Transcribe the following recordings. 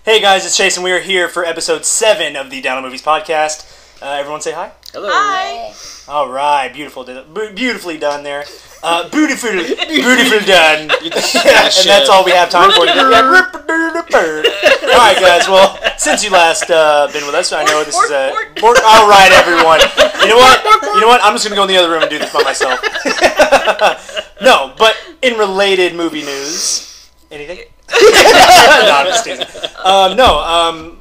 Hey guys, it's Chase, and we are here for episode 7 of the D.O.M Podcast. Everyone say hi. Hello. Hi. All right, beautifully done there. Beautifully done. And that's all we have time for today. All right, guys. Well, since you last been with us, I know this is a. All right, everyone. You know what? I'm just gonna go in the other room and do this by myself. No, but in related movie news, anything? No, I'm just teasing.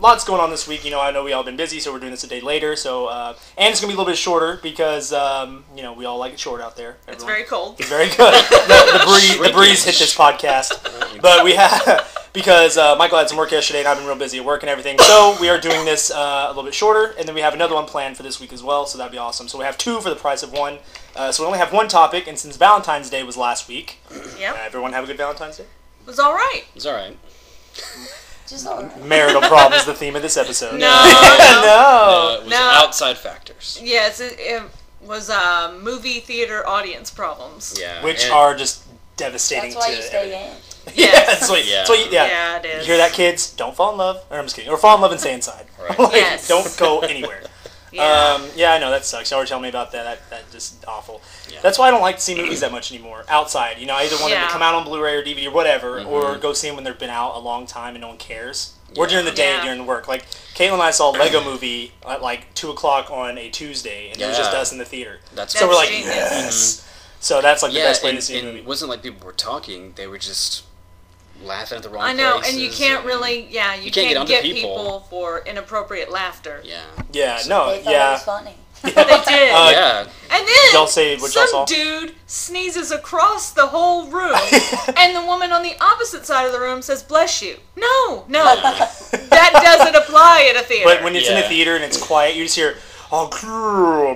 Lots going on this week. I know we all been busy, so we're doing this a day later. So, and it's gonna be a little bit shorter because we all like it short out there. Everyone. It's very cold. It's very good. The breeze hit this podcast, but we have because Michael had some work yesterday, and I've been real busy at work and everything. So we are doing this a little bit shorter, and then we have another one planned for this week as well. So that'd be awesome. So we have 2 for the price of 1. So we only have 1 topic, and since Valentine's Day was last week, everyone have a good Valentine's Day. It was all right. It's all right. Just all right. Marital problems, the theme of this episode. No. It was outside factors. Yes, it was movie theater audience problems. Yeah. Which are just devastating. That's why you stay in. Yes. Yeah, it is. You hear that, kids? Don't fall in love. Or I'm just kidding. Or fall in love and stay inside. Right. Yes. Don't go anywhere. Yeah. I know, that sucks. Y'all were telling me about that. That just awful. Yeah. That's why I don't like to see movies that much anymore. Outside. I either want them to come out on Blu-ray or DVD or whatever, or go see them when they've been out a long time and no one cares. Or during the day, during work. Like, Caitlin and I saw Lego Movie at like 2 o'clock on a Tuesday, and it was just us in the theater. That's we're like, genius. yes! So that's like the best way to see a movie. It wasn't like people were talking, they were just laughing at the wrong I know, places. and you can't really, you can't get people for inappropriate laughter. Yeah. Yeah, They thought it was funny. They did. Yeah. And then y'all say what y'all saw? some dude sneezes across the whole room, and the woman on the opposite side of the room says, "Bless you." No, that doesn't apply at a theater. But when it's in a theater and it's quiet, you just hear, "Oh,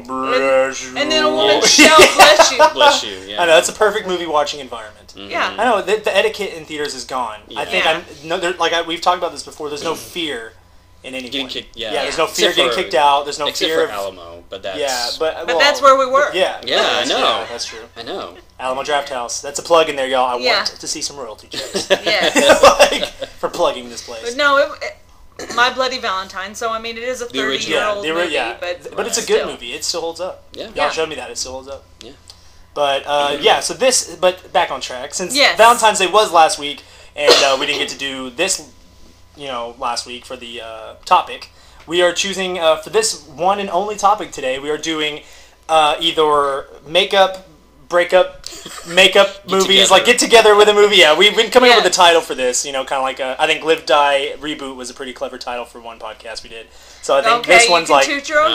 bless you." And then a woman shouts, "Bless you." Bless you. Yeah. I know, it's a perfect movie watching environment. Yeah. I know, the etiquette in theaters is gone. Yeah. I think, we've talked about this before, there's no fear in anyone. Getting kicked, there's no fear getting kicked out, there's no fear of Alamo, but that's... Yeah, but that's where we were. Yeah, I know. Yeah, that's true. I know. Alamo Draft House. That's a plug in there, y'all. I want to see some royalty checks. Yes. For plugging this place. But no, My Bloody Valentine, so I mean, it is a 30-year-old movie, but it's a good movie. It still holds up. Yeah. Y'all showed me that. It still holds up. Yeah. But, but back on track. Since Yes. Valentine's Day was last week, and we didn't get to do this, last week for the topic, we are choosing, for this one and only topic today, we are doing either breakup movies, like get together with a movie. Yeah, we've been coming up with a title for this, kind of like I think Live Die Reboot was a pretty clever title for one podcast we did. So I think this one's like, toot your own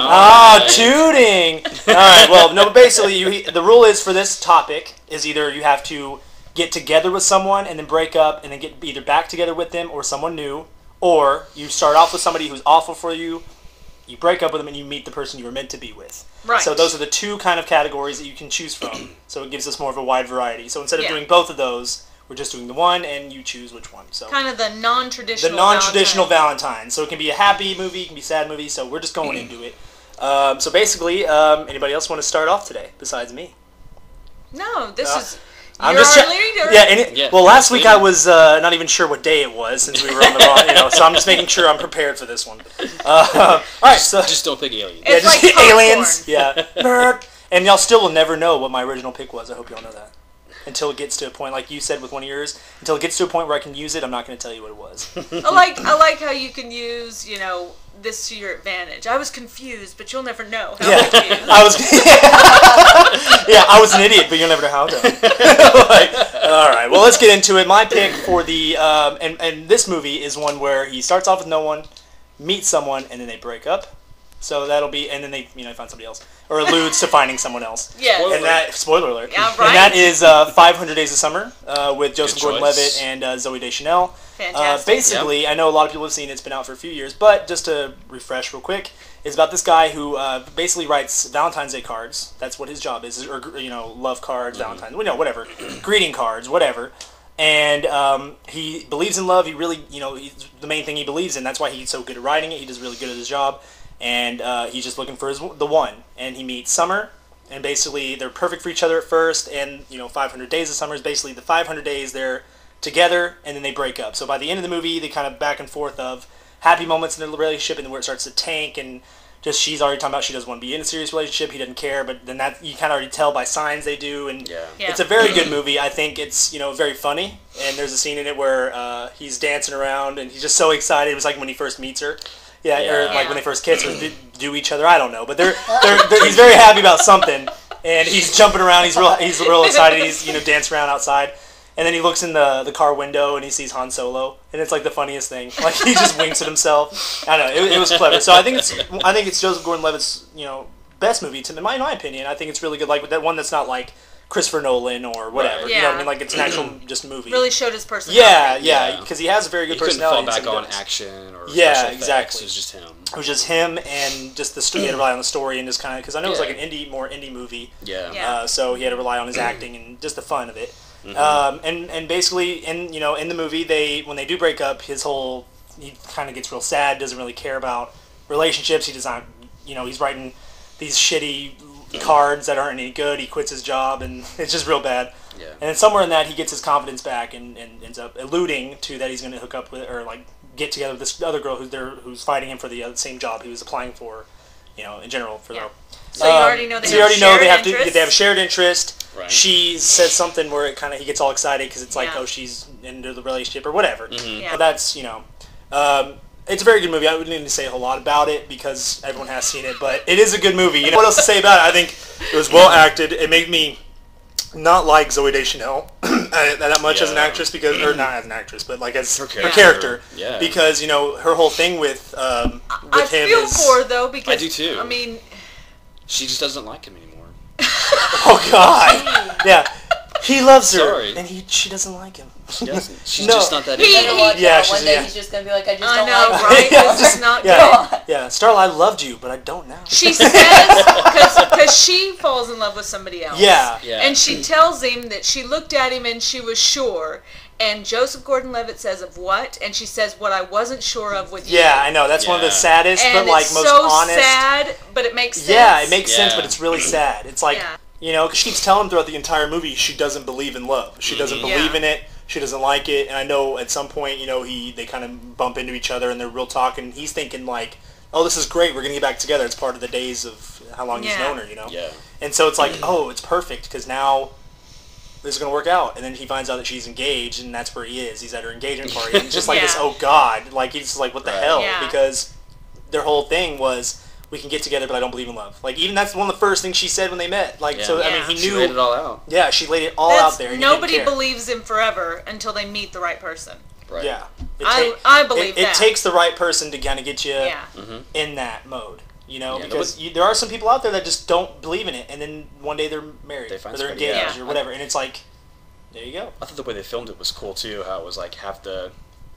tooting. All right, well, no, but basically the rule is for this topic is either you have to get together with someone and then break up and then get either back together with them or someone new, or you start off with somebody who's awful for you, you break up with them, and you meet the person you were meant to be with. Right. So those are the 2 kind of categories that you can choose from. So it gives us more of a wide variety. So instead of doing both of those, we're just doing the one, and you choose which one. So kind of the non-traditional. The non-traditional Valentine. So it can be a happy movie, it can be a sad movie. So we're just going into it. So basically, anybody else want to start off today besides me? No, this is. I'm You're just our leader. Well, last week I was not even sure what day it was since we were on the wrong, so I'm just making sure I'm prepared for this one. All right, so just don't pick aliens. It's just like aliens. Yeah, and y'all still will never know what my original pick was. I hope y'all know that. Until it gets to a point, like you said with one of yours, until it gets to a point where I can use it, I'm not going to tell you what it was. I like how you can use, this to your advantage. I was confused, but you'll never know how confused. I was an idiot, but you'll never know how to. All right, well, let's get into it. My pick for the and this movie is one where he starts off with no one, meets someone, and then they break up. So that'll be, and then they find somebody else, or alludes to finding someone else. Yeah. And that, spoiler alert. Yeah, right. And that is 500 Days of Summer with Joseph Gordon-Levitt and Zooey Deschanel. Fantastic. Basically, I know a lot of people have seen it. It's been out for a few years, but just to refresh real quick, it's about this guy who basically writes Valentine's Day cards. That's what his job is, or love cards, Valentine's, whatever, greeting cards, whatever. And he believes in love. He really, he's the main thing he believes in. That's why he's so good at writing it. He does really good at his job. And he's just looking for the one. And he meets Summer, and basically they're perfect for each other at first. And 500 Days of Summer is basically the 500 days they're together, and then they break up. So by the end of the movie, they kind of back and forth of happy moments in the relationship, and then where it starts to tank, and just she's already talking about she doesn't want to be in a serious relationship, he doesn't care, but then that you kind of already tell by signs they do, and it's a very good movie. I think it's, very funny, and there's a scene in it where he's dancing around, and he's just so excited. It was like when he first meets her. Or like when they first kiss or do each other. I don't know, but he's very happy about something, and he's jumping around. He's real excited. He's dancing around outside, and then he looks in the car window and he sees Han Solo, and it's like the funniest thing. Like he just winks at himself. I don't know. It was clever. So I think it's Joseph Gordon-Levitt's best movie in my opinion. I think it's really good. Like that one that's not like Christopher Nolan or whatever. Right. You know what I mean? Like it's an actual just movie. Really showed his personality. Yeah, because he has a very good personality. Couldn't fall back on action or exactly. It was just him. It was just him and just the story. He had to rely on the story and just kind of because I know it was like an more indie movie. Yeah. So he had to rely on his acting and just the fun of it. And basically in the movie when they do break up, he kind of gets real sad. Doesn't really care about relationships. He does not. He's writing these shitty cards that aren't any good. He quits his job and it's just real bad. Yeah. And then somewhere in that he gets his confidence back and ends up alluding to that he's going to hook up with or like get together with this other girl who's fighting him for the same job he was applying for, in general for the. So you already know they they have a shared interest. Right. She says something where he gets all excited because it's like she's into the relationship or whatever. But that's it's a very good movie. I wouldn't even say a whole lot about it because everyone has seen it, but it is a good movie. What else to say about it? I think it was well acted. It made me not like Zooey Deschanel that much as an actress or not as an actress, but like as her character. Yeah. Because her whole thing with him is. I feel for her though because I do too. I mean, she just doesn't like him anymore. Oh God! Yeah. He loves her, and she doesn't like him. She doesn't. She's just not that into him. One day he's just going to be like, I just don't like right? This is not good. Yeah, Starla, I loved you, but I don't now. She says, because she falls in love with somebody else. Yeah. And she tells him that she looked at him and she was sure. And Joseph Gordon-Levitt says, of what? And she says, what I wasn't sure of with you. Yeah, I know. That's one of the saddest, and but like it's most so honest. sad, but it makes sense. Yeah, it makes sense, but it's really sad. It's like, because she keeps telling him throughout the entire movie she doesn't believe in love. She doesn't believe in it. She doesn't like it. And I know at some point, they kind of bump into each other and they're real talking. And he's thinking like, oh, this is great. We're going to get back together. It's part of the days of how long he's known her, Yeah. And so it's like, oh, it's perfect because now this is going to work out. And then he finds out that she's engaged and that's where he is. He's at her engagement party. And it's just like this, oh, God. Like, he's just like, what the hell? Yeah. Because their whole thing was, we can get together, but I don't believe in love. Like, even that's one of the first things she said when they met. Like, so, I mean, he knew. She laid it all out. Yeah, she laid it all out there. And nobody believes him forever until they meet the right person. Right. Yeah. I believe that. It takes the right person to kind of get you in that mode. Because there are some people out there that just don't believe in it, and then one day they're married, or they're engaged, or whatever, and it's like, there you go. I thought the way they filmed it was cool, too, how it was like half the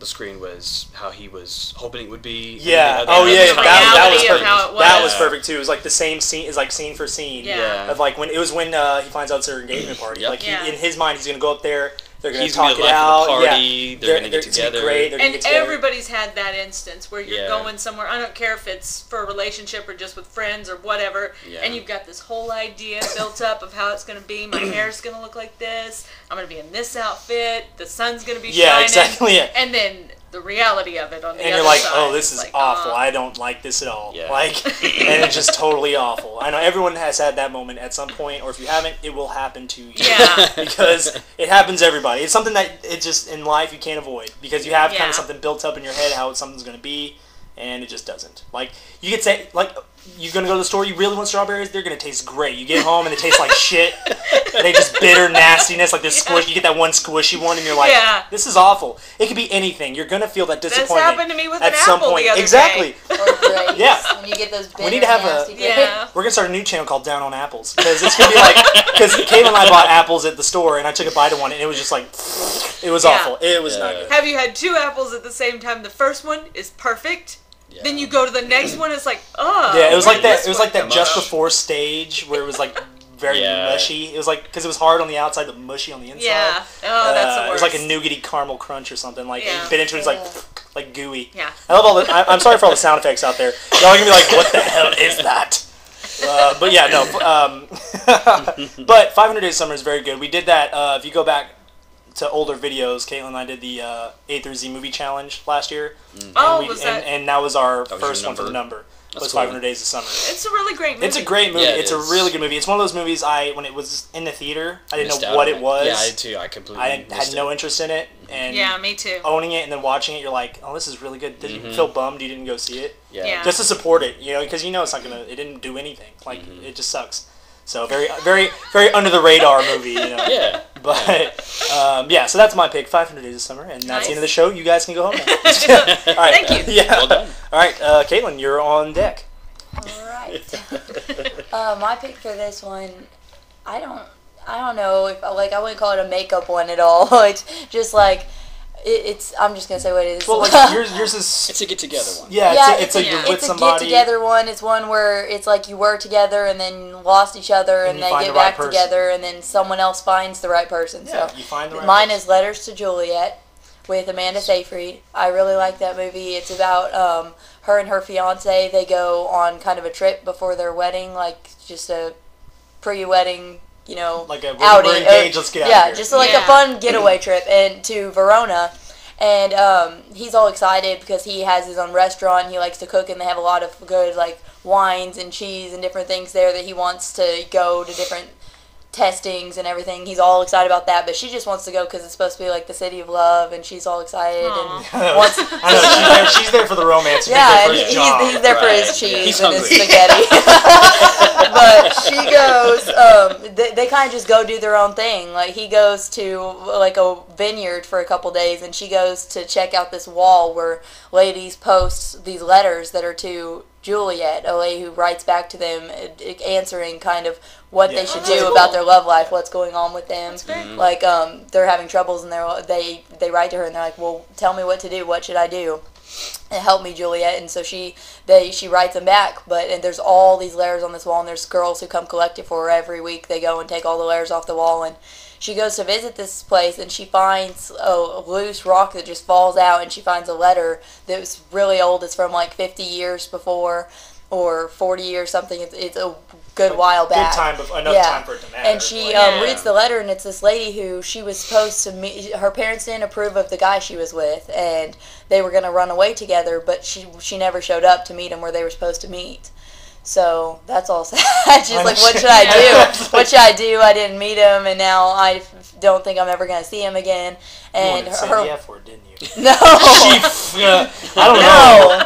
screen was how he was hoping it would be. Yeah. That was perfect. That was perfect too. It was like the same scene, is like scene for scene. Yeah. Of like when he finds out it's their engagement party. Like in his mind, he's gonna go up there. They're gonna talk it out. Party. They're gonna get together. Great. And everybody's had that instance where you're going somewhere. I don't care if it's for a relationship or just with friends or whatever. And you've got this whole idea built up of how it's gonna be. My hair's gonna look like this. I'm gonna be in this outfit. The sun's gonna be shining. Yeah, exactly. Yeah. And then the reality of it on the other side. And you're like, oh, this is awful. I don't like this at all. Yeah. Like, and it's just totally awful. I know everyone has had that moment at some point, or if you haven't, it will happen to you. Yeah. Because it happens to everybody. It's something that it just, in life, you can't avoid. Because you have kind of something built up in your head how something's going to be, and it just doesn't. Like, you could say, like, you're going to go to the store, you really want strawberries, they're going to taste great. You get home and they taste like shit. They just bitter nastiness, like this squish. You get that one squishy one and you're like, this is awful. It could be anything. You're going to feel that disappointment. This happened to me with at an some apple point. the other Exactly. day. Or grapes. Yeah. When you get those bitter, we need to have nasty we're going to start a new channel called Down on Apples. Because it's going to be like, because Kayla and I bought apples at the store and I took a bite of one and it was just like, it was awful. It was not good. Have you had two apples at the same time? The first one is perfect. Yeah. Then you go to the next one. It's like, oh. Yeah, it was like that. It was like that just before stage where it was like very mushy. It was like because it was hard on the outside, but mushy on the inside. Yeah. Oh, that's the worst. It was like a nougaty caramel crunch or something. Like you bit into it, it's like gooey. Yeah. I love all the. I'm sorry for all the sound effects out there. Y'all are gonna be like, what the hell is that? But yeah, no. But 500 Days of Summer is very good. We did that. If you go back to older videos. Caitlin and I did the A through Z movie challenge last year. And that was our first one for the number. That's was cool. 500 Days of Summer. It's a really great movie. It's a great movie. Yeah, it's a really good movie. It's one of those movies when it was in the theater, I didn't know what it was. Yeah, I did too. I completely had no interest in it. And yeah, me too. Owning it and then watching it, you're like, oh, this is really good. Did you feel bummed you didn't go see it? Yeah. Just to support it, because it's not it didn't do anything. Like, it just sucks. So very, very, very under the radar movie, Yeah. But, so that's my pick, 500 Days of Summer, and that's the end of the show. You guys can go home now. All right. Thank you. Yeah. Well done. All right, Caitlin, you're on deck. All right. My pick for this one, I don't know if I wouldn't call it a makeup one at all. It's just like it's. I'm just gonna say what it is. Well, like yours is. It's a get together one. Yeah, it's a you're with somebody. It's a get together one. It's one where it's like you were together and then lost each other and they get back together and then someone else finds the right person. Yeah, so you find the right mine person. is Letters to Juliet with Amanda Seyfried. I really like that movie. It's about her and her fiance. They go on kind of a trip before their wedding, like just a pre-wedding, like a outing. We're engaged, let's get out of here. Just like a fun getaway trip and to Verona. And he's all excited because he has his own restaurant. He likes to cook, and they have a lot of good wines and cheese and different things there that he wants to go to different testings and everything. He's all excited about that, but she just wants to go because it's supposed to be like the city of love, and she's all excited. Aww. And wants. I know she's there for the romance. He's there for his cheese and his spaghetti. But she goes. They kind of just go do their own thing. Like he goes to a vineyard for a couple days, and she goes to check out this wall where ladies post these letters that are to Juliet, a lady who writes back to them, answering kind of what they should do about their love life, what's going on with them. Like they're having troubles, and they write to her, and they're like, "Well, tell me what to do. What should I do? And help me, Juliet." And so she writes them back. And there's all these letters on this wall, and there's girls who come collect it for her every week. They go and take all the letters off the wall, and she goes to visit this place, and she finds a loose rock that just falls out, and she finds a letter that was really old. It's from 50 years before or 40 years something. It's a good while back. Time for it to matter. And she reads the letter, and it's this lady who she was supposed to meet. Her parents didn't approve of the guy she was with, and they were going to run away together, but she never showed up to meet him where they were supposed to meet. So that's all sad. She's like, what should I do? What should I do? I didn't meet him, and now I don't think I'm ever going to see him again. And you wanted to say the F word, didn't you? No. I don't know.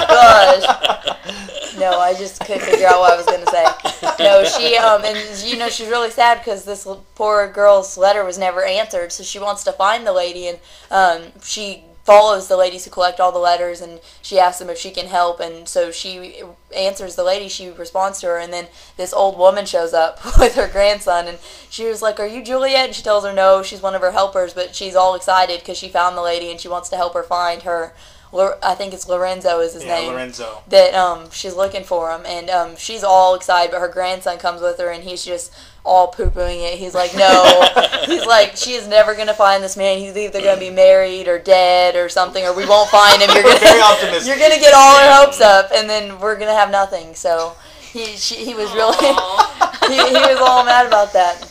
Gosh. No, I just couldn't figure out what I was going to say. No, she, and she's really sad because this poor girl's letter was never answered, so she wants to find the lady, and she follows the ladies who collect all the letters, and she asks them if she can help, and so she answers the lady, she responds to her, and then this old woman shows up with her grandson, and she was like, "Are you Juliet?" And she tells her no, she's one of her helpers, but she's all excited because she found the lady, and she wants to help her find her. I think it's Lorenzo is his name. Yeah, Lorenzo. That she's looking for him, and she's all excited, but her grandson comes with her, and he's just all poo-pooing it. He's like, no. He's like, she is never going to find this man. He's either going to be married or dead or something, or we won't find him. You're very optimistic. You're going to get all her hopes up, and then we're going to have nothing. So he was really, he was all mad about that.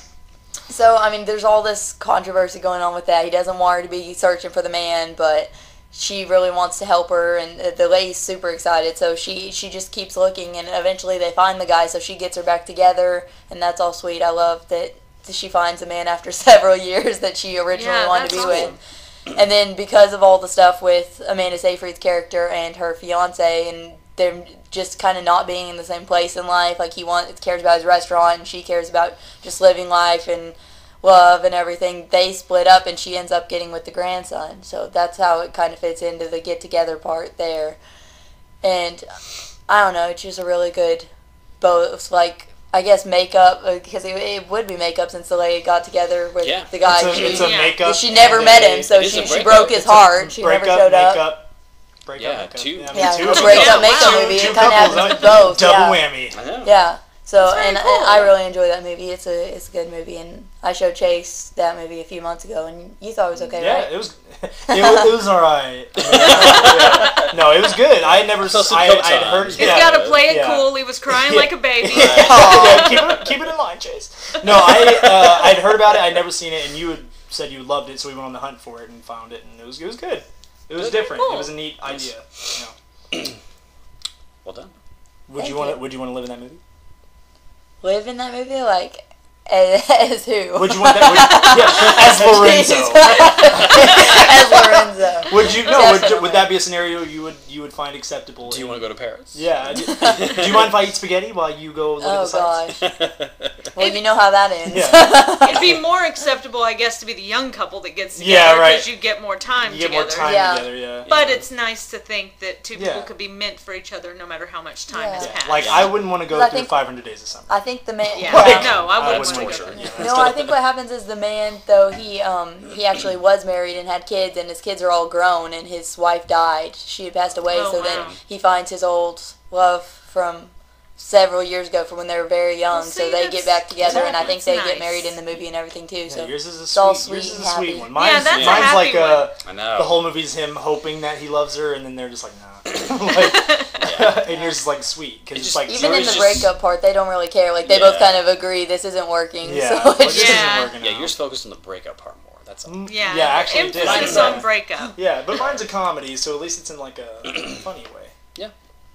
So, I mean, there's all this controversy going on with that. He doesn't want her to be searching for the man, but she really wants to help her, and the lady's super excited, so she just keeps looking, and eventually they find the guy, so she gets her back together, and that's all sweet. I love that she finds a man after several years that she originally wanted to be with. And then because of all the stuff with Amanda Seyfried's character and her fiance, and they're just kind of not being in the same place in life, like he cares about his restaurant, and she cares about just living life and love and everything, they split up, and she ends up getting with the grandson. So that's how it kind of fits into the get-together part there. And I don't know, it's just a really good, both, I guess makeup, because it would be makeup since the lady got together with the guy. It's a makeup. She never met him, so she broke his heart. She never showed up. Breakup, makeup. Two. A breakup makeup movie. It kind of happens with both. Double whammy. I know. Yeah. So and I really enjoy that movie. It's a good movie, and I showed Chase that movie a few months ago, and you thought it was okay, right? Yeah, it was alright. No, it was good. I had never. I'd heard. He's got to play it cool. He was crying like a baby. Keep it in line, Chase. No, I'd heard about it. I'd never seen it, and you had said you loved it, so we went on the hunt for it and found it, and it was good. It was different. Cool. It was a neat idea. Well done. Would you want to live in that movie? Live in that movie, like as who? Would you want that? As Lorenzo. As Lorenzo. Would you? No. Would that be a scenario you would find acceptable? Do you want to go to Paris? Yeah. Do you mind if I eat spaghetti while you go look at the sights? Gosh. Well, you know how that ends. Yeah. It'd be more acceptable, I guess, to be the young couple that gets together. Yeah, right. Because you get more time together. Together, yeah. But it's nice to think that two people could be meant for each other no matter how much time has passed. Like, I wouldn't want to go through 500 Days of Summer. I think the man... Yeah, no, I wouldn't want to go through that. No, I think what happens is the man, though, he actually was married and had kids, and his kids are all grown, and his wife died. She had passed away, then he finds his old love from several years ago, from when they were very young, so they get back together, and I think they get married in the movie and everything, too. So yours is all a sweet sweet, and happy. one. Mine's that's a happy like one. I know. The whole movie's him hoping that he loves her, and then they're just like, nah. And yours is like sweet, because it's like even in the breakup part, they don't really care. Like they both kind of agree this isn't working. Yeah, so this isn't working. Yeah, yours focused on the breakup part more. That's all. Yeah, actually, emphasis on breakup. Yeah, but mine's a comedy, so at least it's in like a funny way. Yeah.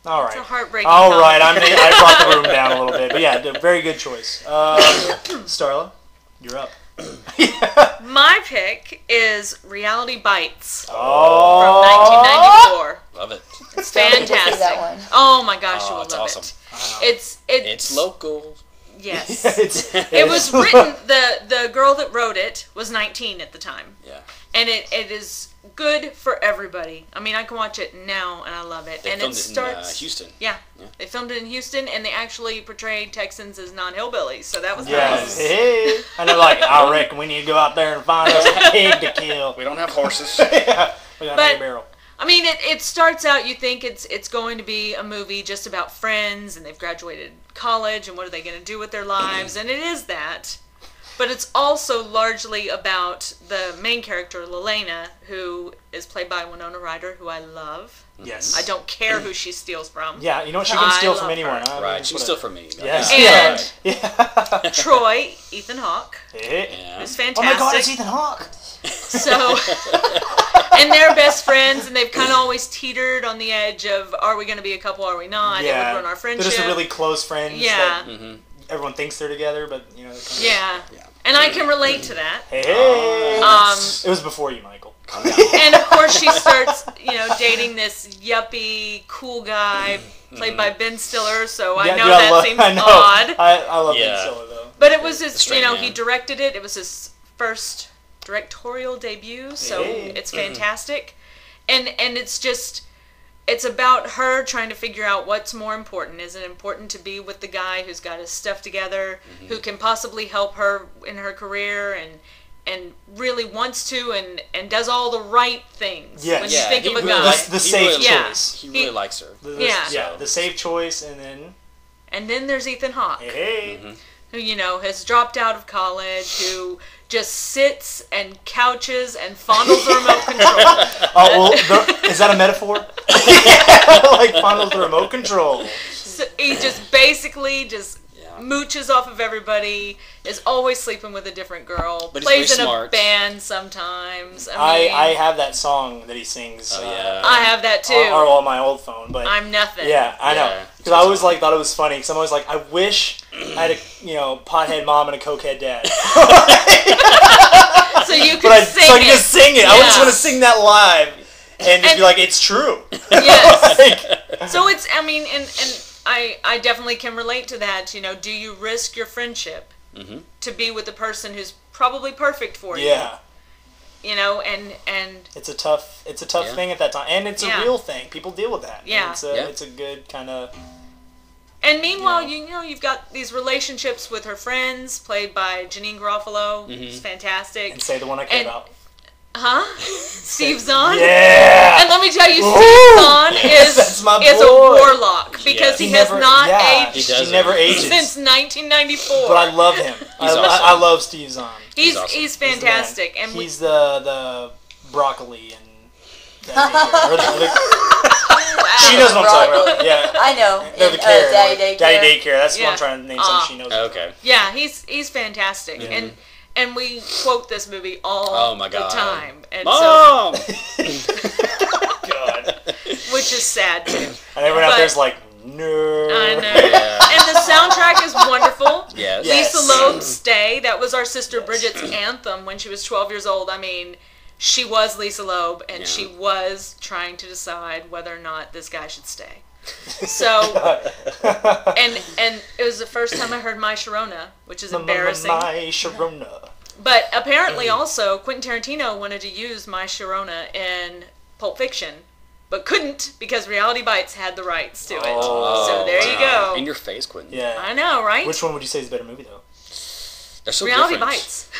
All right. It's a heartbreaking. All right, I brought the room down a little bit, but yeah, very good choice. Starla, you're up. My pick is Reality Bites from Oh. 1994. Love it. It's fantastic. That one. Oh my gosh, you will it's love awesome. it. It's local. Yes. It was written. The girl that wrote it was 19 at the time. Yeah. And it is good for everybody. I mean, I can watch it now and I love it. They and filmed it starts in Houston. Yeah. They filmed it in Houston, and they actually portrayed Texans as non-hillbillies, so that was nice. Hey. And they're like, I reckon we need to go out there and find us a pig to kill. We don't have horses. Yeah. We got a barrel. I mean, it starts out, you think it's going to be a movie just about friends, and they've graduated college, and what are they going to do with their lives, and it is that. But it's also largely about the main character, Lelena, who is played by Winona Ryder, who I love. Yes. I don't care who she steals from. Yeah, you know what? She can steal from anyone. Right, she can steal from me. Yes. And Troy, Ethan Hawke, who's fantastic. Oh my God, it's Ethan Hawke. So, and they're best friends, and they've kind of always teetered on the edge of, are we going to be a couple, are we not? Yeah. It would ruin our friendship. They're just really close friends. Yeah. That everyone thinks they're together, but, you know. Yeah. And I can relate to that. Hey. It was before you, Michael. And of course she starts, dating this yuppie, cool guy, played by Ben Stiller, so I know that seems odd. I love Ben Stiller, though. But it was his, he directed it. It was his first directorial debut, so it's fantastic. And it's about her trying to figure out what's more important. Is it important to be with the guy who's got his stuff together, who can possibly help her in her career and really wants to and does all the right things when you think of a guy. The safe choice. He really likes her. The safe choice, and then... And then there's Ethan Hawke, who, has dropped out of college, who just sits and couches and fondles the remote control. Is that a metaphor? Like fondles the remote control. So he just basically mooches off of everybody, is always sleeping with a different girl, but plays in smart. A band sometimes. I have that song that he sings. I have that too. Or on my old phone, but I'm nothing. Yeah, I know. Because I always thought it was funny. Because I'm always like, I wish I had a pothead mom and a cokehead dad. So you can sing it. So I can just sing it. I just want to sing that live and just be like, it's true. Yes. So it's, and I definitely can relate to that. Do you risk your friendship to be with the person who's probably perfect for you? Yeah. And it's a tough thing at that time, and it's a real thing. People deal with that. Yeah. It's a good kind of. And meanwhile, you've got these relationships with her friends, played by Janine Garofalo, who's fantastic. And say the one I care about. Huh? Steve Zahn? Yeah! And let me tell you, Steve Zahn is a warlock. because he has not aged. He never ages since 1994. But I love him. I love Steve Zahn. He's awesome. He's fantastic, and he's the broccoli and. She knows what I'm talking about. Yeah, I know. They're the care. Daddy Daycare. Daddy Daycare. That's what I'm trying to name. Something she knows. Okay. Yeah, he's fantastic, and we quote this movie all the time. And Mom! God. Which is sad too. And everyone out there's like, no. I know. Yeah. And the soundtrack is wonderful. Yes. Lisa Loeb's Stay. That was our sister Bridget's anthem when she was 12 years old. I mean, she was Lisa Loeb, and she was trying to decide whether or not this guy should stay. So, and it was the first time I heard My Sharona, which is embarrassing. My Sharona. But apparently also, Quentin Tarantino wanted to use My Sharona in Pulp Fiction, but couldn't because Reality Bites had the rights to it. So there you go. In your face, Quentin. Yeah. I know, right? Which one would you say is a better movie, though? They're so Reality different. Bites.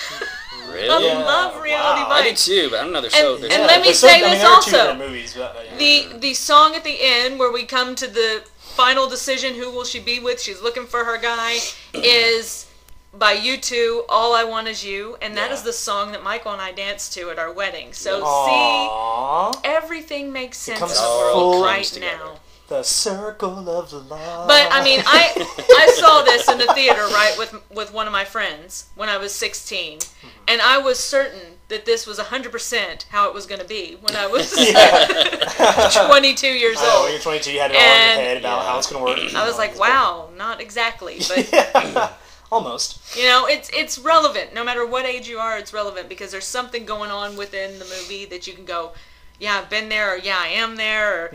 Really? I love Reality Bites. I did too, but I don't know. They're so. And let me say this also. Movies, but, the song at the end where we come to the final decision, who will she be with? She's looking for her guy. Is by U2, All I Want Is You, and that is the song that Michael and I danced to at our wedding. So see, everything makes sense in the world right now. The circle of love. But I mean, I saw this in the theater, right, with one of my friends when I was 16, and I was certain that this was 100% how it was going to be when I was 22 years old. When you're 22, you had it all in your head about how it's going to work. I was like, wow, not exactly, but almost. You know, it's relevant. No matter what age you are, it's relevant because there's something going on within the movie that you can go, yeah, I've been there, or yeah, I am there, or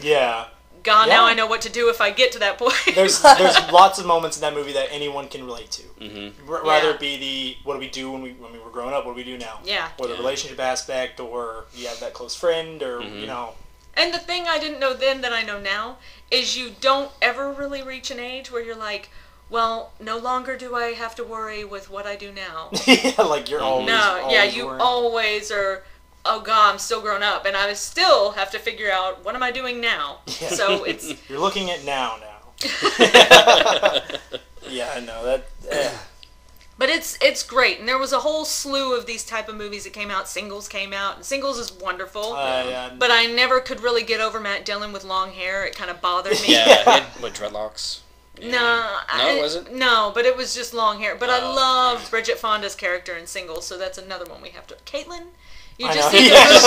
God, now I know what to do if I get to that point. There's lots of moments in that movie that anyone can relate to. Mm-hmm. Rather it be the what do we do when we were growing up, what do we do now? Yeah. Or the relationship aspect, or you have that close friend, or you know. And the thing I didn't know then that I know now is you don't ever really reach an age where you're like, well, no longer do I have to worry with what I do now. Yeah, like you're always. No, yeah, you always are. Oh God, I'm still grown up, and I still have to figure out what am I doing now. Yeah. So it's you're looking at now. Yeah, I know that. But it's great, and there was a whole slew of these type of movies that came out. Singles came out, and Singles is wonderful. But I never could really get over Matt Dillon with long hair. It kind of bothered me. Yeah, he had, dreadlocks. No, it wasn't. No, but it was just long hair. But I love Bridget Fonda's character in Singles, so that's another one we have to. Caitlin. You just need to move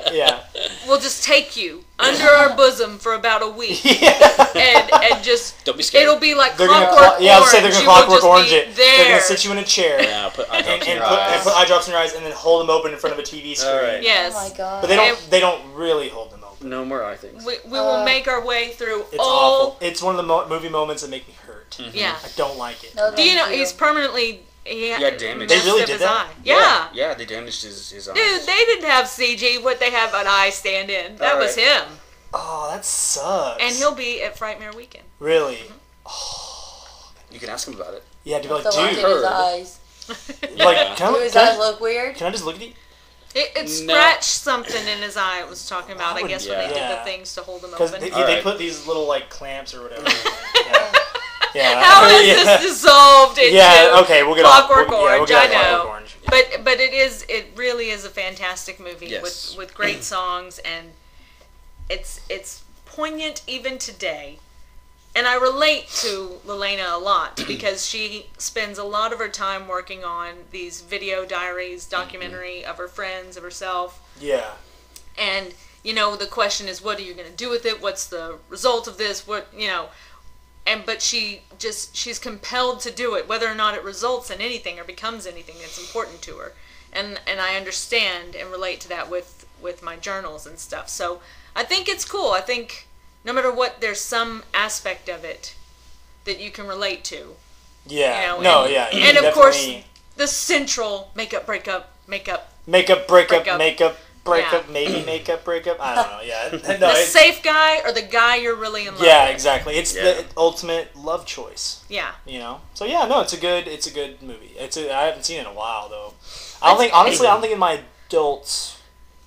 in. Yeah. We'll just take you under our bosom for about a week. And just don't be scared. It'll be like Clockwork Orange. Yeah, I'll say they're gonna Clockwork Orange it. There. They're gonna sit you in a chair. Yeah, put eye drops in your eyes. eyes. Put eye drops in your eyes, and then hold them open in front of a TV screen. Right. Yes. Oh my God. But they don't really hold them open. No more eye things. We will make our way through it's awful. It's one of the movie moments that make me hurt. Mm-hmm. Yeah. I don't like it. Do you know he's permanently. He had damage. They really did that? Yeah. Yeah, they damaged his eye. Dude, they didn't have CG. What they have an eye stand in. That was him. Oh, that sucks. And he'll be at Frightmare Weekend. Really? Mm-hmm. Oh. You can ask him about it. Yeah, to be like, dude. His eyes. Like, do his eyes look weird? Can I just look at you? It scratched something in his eye. It was talking about. I guess when they did the things to hold him open. Because they put these little like clamps or whatever. Yeah. How is this dissolved into we'll get Clockwork Orange? I know. Orange. But it really is a fantastic movie with great songs, and it's poignant even today. And I relate to Lelena a lot because she spends a lot of her time working on these video diaries, documentary of her friends, of herself. Yeah. And, you know, the question is, what are you going to do with it? What's the result of this? What, you know, but she's compelled to do it, whether or not it results in anything or becomes anything that's important to her. And I understand and relate to that with my journals and stuff. So I think it's cool. I think no matter what, there's some aspect of it that you can relate to. Yeah. You know, and of course, the central makeup, breakup. Maybe makeup, breakup. I don't know. Yeah. The safe guy or the guy you're really in love with. Yeah, exactly. It's the ultimate love choice. Yeah. You know. So yeah, no, it's a good movie. I haven't seen it in a while though. I don't think in my adult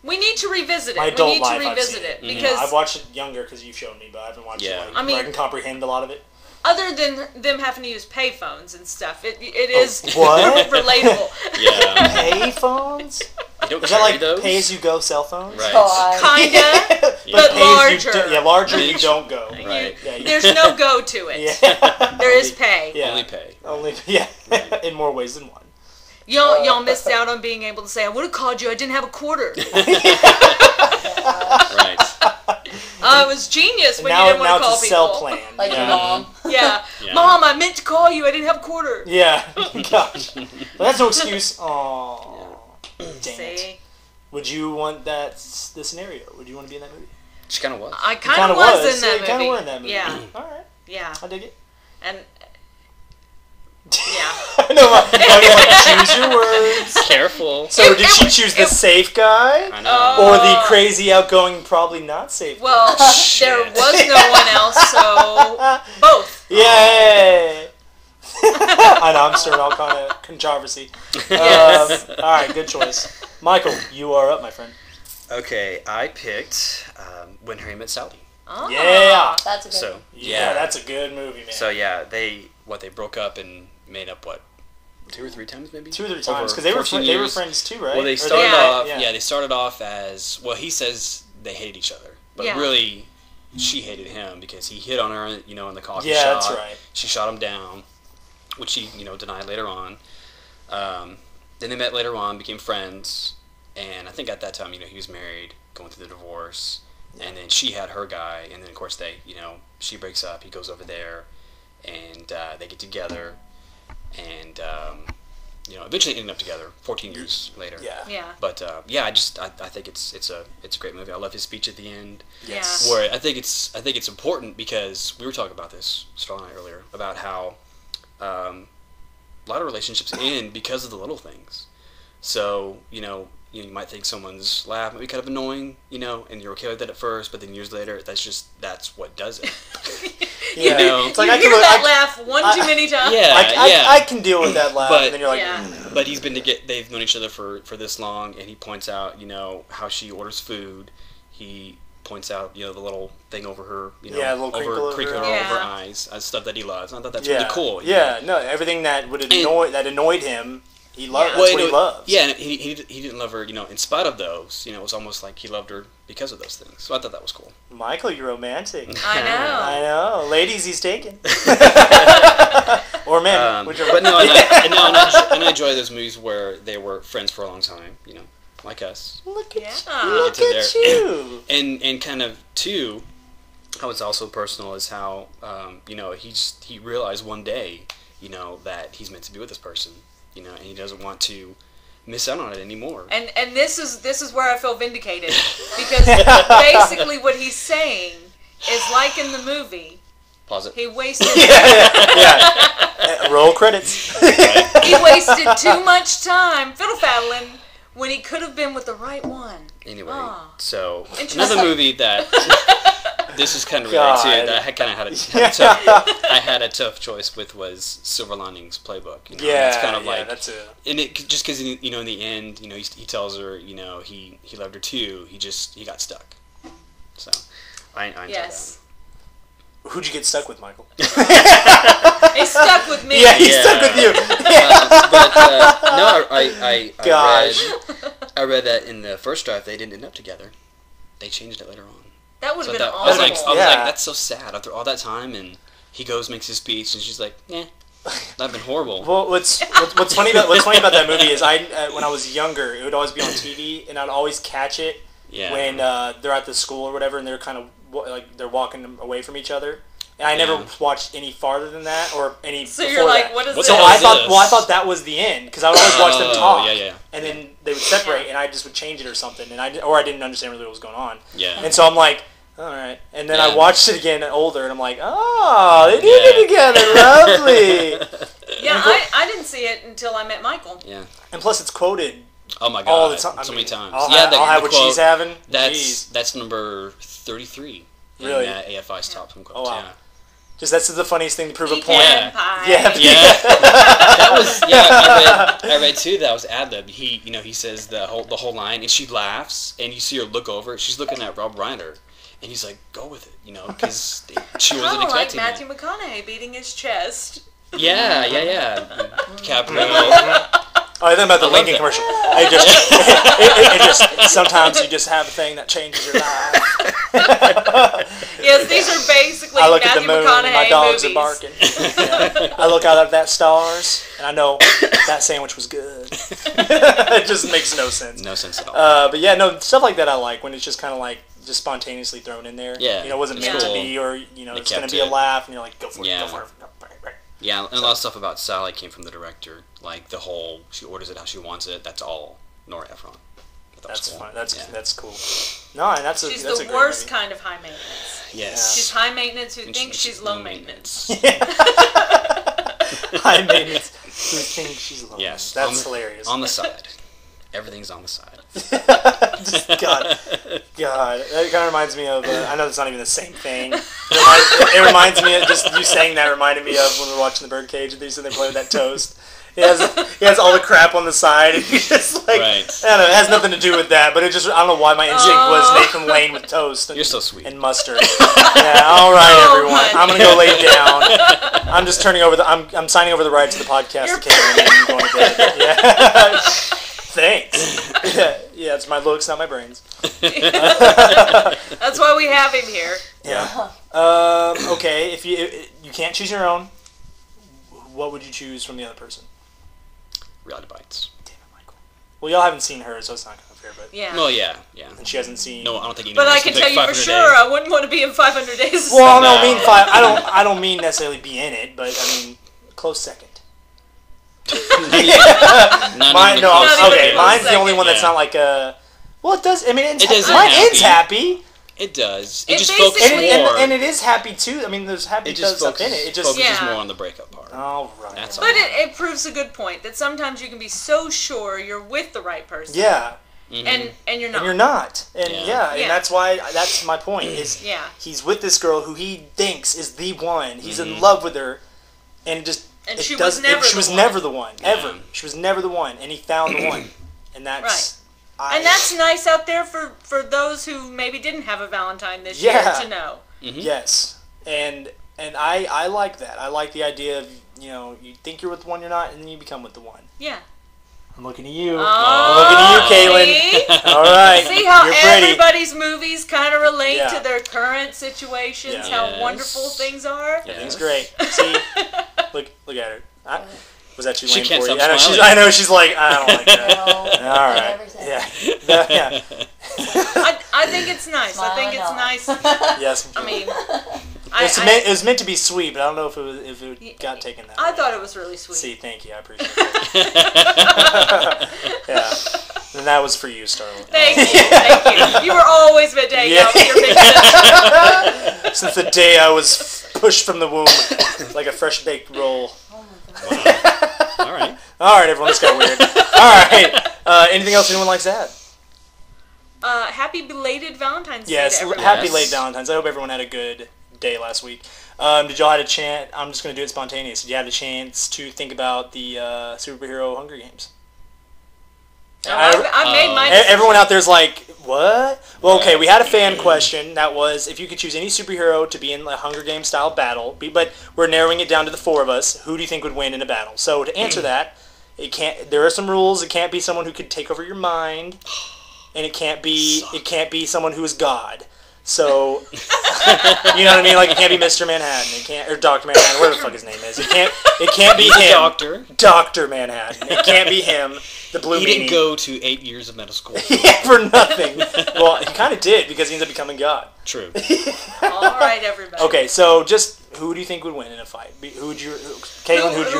We need to revisit it. My We adult need life, to I've revisit seen it it. because I've watched it younger because you've shown me, but I haven't watched it. Like, I mean, where I can comprehend a lot of it. other than them having to use payphones and stuff, it is what? relatable. Yeah. Payphones? You don't Is that like those? pay-as-you-go cell phones? Right. Kinda, but pay-as-you-do- larger. larger you don't go. Right. There's no go to it. Yeah. There is pay. Yeah. Only pay. Only, yeah. In more ways than one. Y'all missed out on being able to say, I would have called you, I didn't have a quarter. Right. It was genius when you didn't want to call it's a people. cell plan. Like your mom. Yeah. Yeah. Mom, I meant to call you, I didn't have a quarter. Yeah. Gosh. Well, that's no excuse. Aww. Dang it. See? Would you want the scenario? Would you want to be in that movie? She kind of was. I kind of was in that You movie. kind of were in that movie. Yeah. Alright. Yeah. I dig it. And, yeah. No, choose your words. Careful. So did she choose the safe guy? I know. Or the crazy, outgoing, probably not safe guy? Well, there was no one else, so both. Yay! I know, I'm stirring all kind of controversy. Yes. Alright, good choice. Michael, you are up, my friend. Okay, I picked When Harry Met Sally. Oh. Yeah. That's a good So one. Yeah, that's a good movie, man. So yeah, they broke up and made up 2 or 3 times maybe. 2 or 3 Over times, because they were 14 they were years. friends too, right? Well, they Or started off. yeah. Yeah, they started off as he says they hate each other, but Yeah. really, she hated him because he hit on her, in the coffee Yeah, shop. that's right. She shot him down, which he, denied later on. Then they met later on, became friends, and I think at that time, he was married, going through the divorce, and then she had her guy, and then of course they, she breaks up, he goes over there, and they get together, and eventually ended up together 14 years later. Yeah. Yeah. But I think it's a great movie. I love his speech at the end. Yes. Where I think it's important because we were talking about this, Starla and I, earlier, about how a lot of relationships end because of the little things. So you might think someone's laugh might be kind of annoying, and you're okay with that at first, but then years later, that's what does it. Yeah. It's like you I hear can that laugh one too many times. Yeah. I can deal with that laugh, But- and then you're like, Yeah. But he's been they've known each other for this long, and he points out, how she orders food. He points out, the little thing over her, Yeah, a little crinkle over crinkle her over her Yeah. eyes, stuff that he loves. I thought that's yeah, really cool. Yeah, no, everything that annoyed him, he loved. Yeah. That's what he loves. Yeah, and he didn't love her, in spite of those. It was almost like he loved her because of those things. So I thought that was cool. Michael, you're romantic. I know. I know, ladies, he's taken. Or men, whichever. But no, and I enjoy those movies where they were friends for a long time, like us. Look at Yeah. you. Look at you. And kind of too, how it's also personal is how he realized one day, that he's meant to be with this person, and he doesn't want to miss out on it anymore. And this is where I feel vindicated because basically what he's saying is like in the movie. Pause it. He wasted Roll credits. he wasted too much time fiddle faddling when he could have been with the right one. Anyway, Oh. so Interesting. another movie that this is kind of related to that I kind of had a tough choice with was Silver Linings Playbook. Yeah, it's kind of like that's a. and it just because in the end, he tells her, he loved her too. He got stuck. So I enjoyed Yes. Who'd you get stuck with, Michael? He stuck with me. Yeah, he's stuck with you. But no, I read that in the first draft they didn't end up together. They changed it later on. That would have So been I was awful. like, Yeah. that's so sad after all that time, and he goes makes his speech, and she's like, that'd been horrible. Well, what's funny about that movie is when I was younger, it would always be on TV, and I'd always catch it Yeah. when they're at the school or whatever, and they're kind of they're walking away from each other. And I never watched any farther than that or any. So before you're like, that. what is What's this? So all I this? thought that was the end because I would always watch them talk. Yeah. And then they would separate, and I just would change it or something, and I didn't understand really what was going on. Yeah. And so I'm like, all right. And then Yeah. I watched it again older, and I'm like, oh, they did it together, lovely. Yeah, I didn't see it until I met Michael. Yeah. And plus, it's quoted Oh my god. all the time. So many times. I'll yeah, have the what quote, she's having. That's Jeez. that's number 33 really? in AFI's top 10 quotes. Oh, wow. Yeah. Just that's the funniest thing to prove a point. Yeah. Yeah. That was I read too. That was ad lib. He says the whole line, and she laughs, and you see her look over. She's looking at Rob Reiner, and he's like, "Go with it," because she wasn't expecting like Matthew it. McConaughey beating his chest. Yeah. Caprio. Oh, I think about the I love Lincoln that. commercial. It just sometimes you just have a thing that changes your life. Yes, these are basically I look at the Matthew moon, McConaughey my dogs movies. are barking. Yeah. I look out at that stars, and I know that sandwich was good. It just makes no sense. No sense at all. But yeah, no, stuff like that I like when it's just kind of like just spontaneously thrown in there. Yeah. It wasn't meant to Cool. be, or it's going kept to be a it. laugh, and you're like, go for it, Yeah. go for it. Yeah, and a lot of stuff about Sally came from the director. Like the whole, she orders it how she wants it. That's all Nora Ephron. That's cool. fun. That's Yeah. that's cool. No, and that's She's that's the a great worst movie. kind of high maintenance. Yes. She's high maintenance who And thinks she's low maintenance. High maintenance. Who think she's low? Yes. That's hilarious. On the side. Everything's on the side. Just, God. That kind of reminds me of. I know it's not even the same thing. It reminds me of just you saying that reminded me of when we were watching the Birdcage and they play with that toast. He has all the crap on the side, and he's just like, Right. I don't know, it has nothing to do with that, but I don't know why my instinct was Nathan Lane with toast. And, You're so sweet. And mustard. Yeah, all right, everyone. honey. I'm gonna go lay down. I'm just turning over I'm signing over the rights to the podcast to Caitlin, and I'm going to bed. Yeah. Thanks. Yeah, it's my looks, not my brains. That's why we have him here. Yeah. Okay, if you can't choose your own, what would you choose from the other person? Reality Bites. Damn it, Michael. Well, y'all haven't seen her, so it's not kind of fair, but Yeah. Well, yeah. and she hasn't seen. No, I don't think you. But I can tell you for sure, I wouldn't want to be in 500 Days. Well, No. I don't mean five. I don't mean necessarily be in it, but I mean close second. Mine, no, Not okay. even Mine's the close only one that's second. not like a. Well, it does. I mean, It doesn't mine happy. ends happy, It does. It It just basically- focuses more. and it is happy too. I mean, there's happy It just stuff in it. It just. focuses Yeah. more on the breakup part. All right. That's all. But it proves a good point that sometimes you can be so sure you're with the right person. Yeah, Mhm. And you're not. and you're not, and Yeah. yeah, Yeah. and that's why that's my point. Is Yeah. he's with this girl who he thinks is the one. He's in Mhm. love with her, and just And it she was doesn't. never She the was one. never the one ever. Yeah. She was never the one, and he found the one, and that's. And that's nice out there for those who maybe didn't have a Valentine this Yeah. year to know. Mhm. Yes, and I like that. I like the idea of you think you're with the one you're not, and then you become with the one. Yeah. I'm looking at you. Oh, I'm looking at you, Kaylin. See? All right, See how you're pretty. everybody's movies kind of relate Yeah. to their current situations, Yeah. how Yes. wonderful things are? Yeah. Everything's great. See, look at her. Was that too She lame can't for you? stop I know smiling. I know she's like, I don't like that. No, All right. never said Yeah. No, yeah. I think it's nice. I think it's nice. Yes. I mean, it was meant to be sweet, but I don't know if it got taken that I way. thought it was really sweet. See, thank you. I appreciate that. Yeah. And that was for you, Starla. Thank you. You were always meant to hang out with your big sister. Since the day I was pushed from the womb like a fresh baked roll. Oh my god. All right. All right, everyone, this got weird. All right. Anything else anyone likes to add? Happy belated Valentine's Yes. Day to everyone. Happy Yes. late Valentine's. I hope everyone had a good day last week. Did y'all have a chance? I'm just going to do it spontaneous. Did you have a chance to think about the superhero Hunger Games? I made my decision. Everyone out there's like, what? Well, okay, we had a fan question that was if you could choose any superhero to be in a Hunger Games style battle, but we're narrowing it down to the four of us. Who do you think would win in a battle? So to answer that, there are some rules. It can't be someone who could take over your mind, and it can't be someone who is God. So, you know what I mean? Like, it can't be Mr. Manhattan. It can't, or Dr. Manhattan, whatever the fuck his name is. It can't be He's a him. doctor. Dr. Manhattan. It can't be him. The blue He meanie. didn't go to 8 years of medical school. Yeah, for nothing. Well, he kind of did because he ended up becoming God. True. All right, everybody. Okay, so just who do you think would win in a fight? Caitlin, who'd you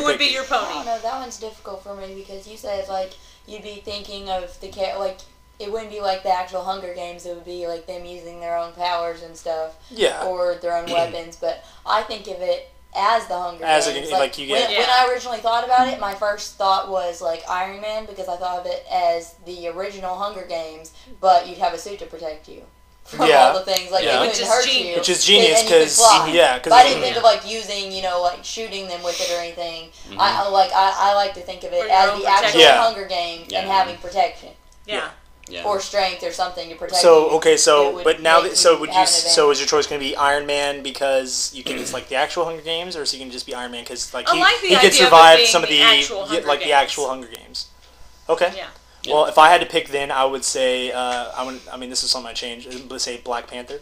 Who would pick? be your I don't pony? know. That one's difficult for me because you said like you'd be thinking of it wouldn't be like the actual Hunger Games. It would be like them using their own powers and stuff, Yeah. or their own weapons. But I think of it as the Hunger As a- Games. like you get- when I originally thought about it, my first thought was like Iron Man because I thought of it as the original Hunger Games, but you'd have a suit to protect you from Yeah. all the things. Like, Yeah. it Which couldn't is hurt genius. you. Which is genius and you could because fly. But I didn't think of like using, like shooting them with it or anything. I like to think of it For your as own the actual protection. Hunger Games and having protection Yeah. Yeah. or strength or something to protect. So you. okay, It so would but now make that so you would have you an so is your choice going to be Iron Man because you can it's like the actual Hunger Games, or is he going to just be Iron Man because like I like the he could idea of it survive being some of the the actual Hunger like the Games. actual Hunger Games? Okay. Yeah. Well, if I had to pick, then I would say I mean this is something I changed. Let's say Black Panther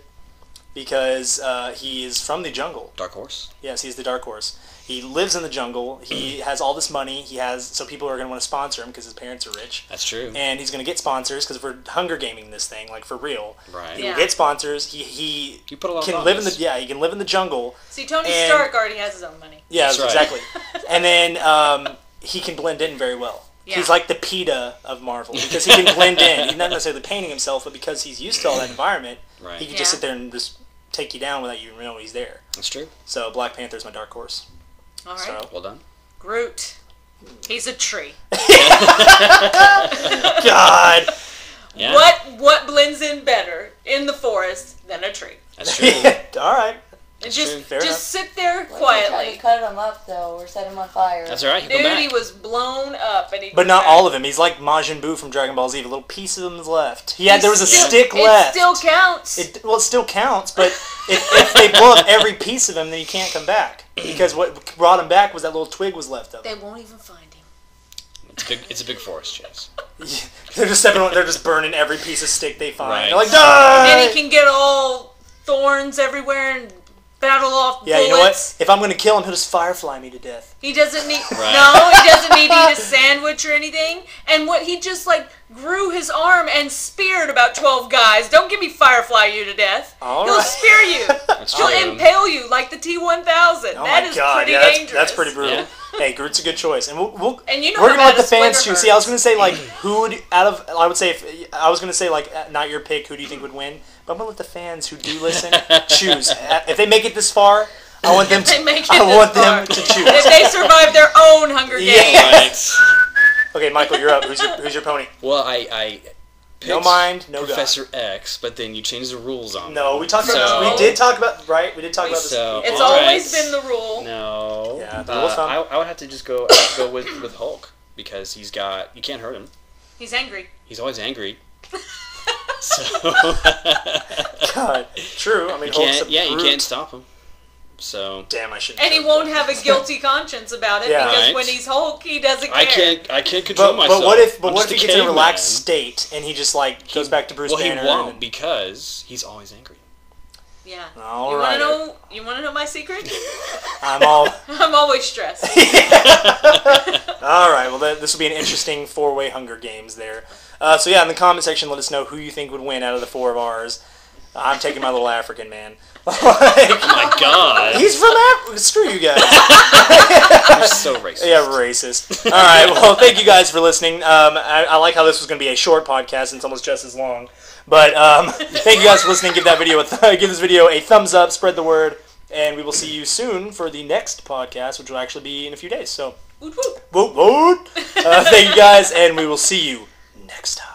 because he is from the jungle. Dark Horse. Yes, he's the Dark Horse. He lives in the jungle. He has all this money. So people are going to want to sponsor him because his parents are rich. That's true. And he's going to get sponsors because we're Hunger Gaming this thing, like for real. Right. He Yeah. will get sponsors. He You put a lot can of live in thought the he can live in the jungle. See, Tony And- Stark already has his own money. Yeah, That's right. exactly. And then he can blend in very well. Yeah. He's like the PETA of Marvel because he can blend in. He's not necessarily painting himself, but because he's used to all that environment, Right. he can just Yeah. sit there and just take you down without you even knowing he's there. That's true. So Black Panther's my dark horse. All right. So Well done. Groot. He's a tree. God. Yeah. What blends in better in the forest than a tree? That's true. All right. And That's true. just Fair enough. sit there What if we tried quietly. to cut him up though, or set him on fire. That's all right. He'll come Dude, back. he was blown up, and he. But not all of him. He's like Majin Buu from Dragon Ball Z. A little piece of him is left. There was a stick left. It still counts. It still counts, but if they blow up every piece of him, then he can't come back. Because what brought him back was that little twig was left of him. They won't even find him. It's a big forest, Chase. They're just burning every piece of stick they find. Right. They're like, die! Then he can get all thorns everywhere and battle off Yeah, bullets. you know what? If I'm gonna kill him, he'll just firefly me to death. He doesn't need Right. no. He doesn't need to eat a sandwich or anything. And what he just grew his arm and speared about 12 guys. Don't give me firefly you to death. All He'll right. spear you. That's He'll true. impale you like the T-1000. Oh That my is god, pretty yeah, dangerous. that's pretty brutal. Yeah. Hey, Groot's a good choice, and we'll And you know we're how gonna let bad the a splinter fans choose. hurts. See, I was gonna say who would I would say I was gonna say not your pick. Who do you think would win? But I'm gonna let the fans who do listen choose. If they make it this far, I want them If they to. make it I this want far. them to If choose. they survive their own Hunger Yeah. Games. Right. Okay, Michael, you're up. Who's your pony? Well, I picked No mind, no Professor X, but then you changed the rules on No, me. we talked about So- this. We did talk about We did talk about this. So- It's All always right. been the rule. No. Yeah, the rule of thumb. I would have to just go with Hulk because you can't hurt him. He's angry. He's always angry. So God, true. I mean, Hulk's a you brute. can't stop him. So Damn, I shouldn't. And he won't have a guilty conscience about it Yeah. because Right. when he's Hulk, he doesn't care. I can't control But myself. what if I'm he just gets in a relaxed caveman. state and he just goes back to Bruce Well, Banner? he won't and- because he's always angry. Yeah. All you right. want to know my secret? I'm all. I'm always stressed. All right. Well, this will be an interesting four-way Hunger Games there. So yeah, in the comment section, let us know who you think would win out of the four of ours. I'm taking my little African man. Oh my god. He's from Africa. Screw you guys. You're so racist. Yeah, racist. All right. Well, thank you guys for listening. I like how this was going to be a short podcast and it's almost just as long. But thank you guys for listening. Give this video a thumbs up. Spread the word, and we will see you soon for the next podcast, which will actually be in a few days. So, Woot woot. woot woot. Thank you guys, and we will see you next time.